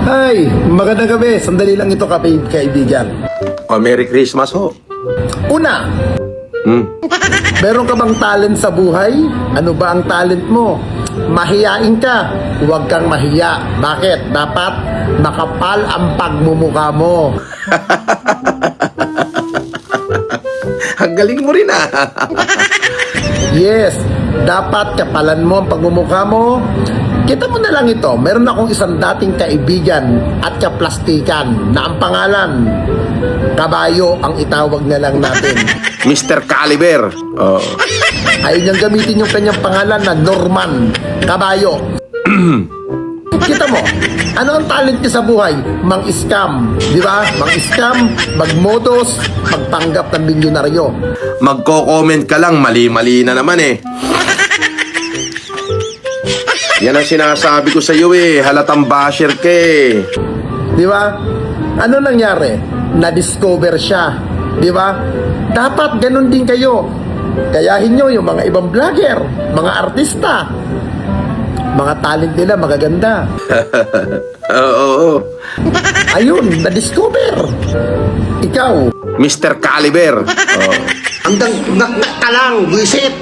Ay, magandang gabi. Sandali lang ito, kaibigan. Oh, Merry Christmas ho. Una, meron ka bang talent sa buhay? Ano ba ang talent mo? Mahiyain ka. Huwag kang mahiya. Bakit? Dapat makapal ang pagmumukha mo. Ang galing mo rin ah. Yes, dapat kapalan mo ang pagmumukha mo. Kita mo na lang ito, meron akong isang dating kaibigan at kaplastikan na ang pangalan, Kabayo ang itawag na lang natin. Mr. Caliber. Oh. Ayaw niyang gamitin yung kanyang pangalan na Norman Kabayo. Kita mo, ano ang talent niya sa buhay? Mang-scam, di ba? Mang-scam, magmodos, magpanggap ng milyonaryo. Magko-comment ka lang, mali-mali na naman eh. Yan ang sinasabi ko sa iyo eh, halatang basher ka eh. Di ba? Ano nangyari? Na-discover siya. Di ba? Dapat ganun din kayo. Kayahin nyo yung mga ibang vlogger, mga artista. Mga talent nila magaganda. Oo. Ayun, na-discover. Ikaw, Mr. Caliber. Oh. hanggang ka lang, visit.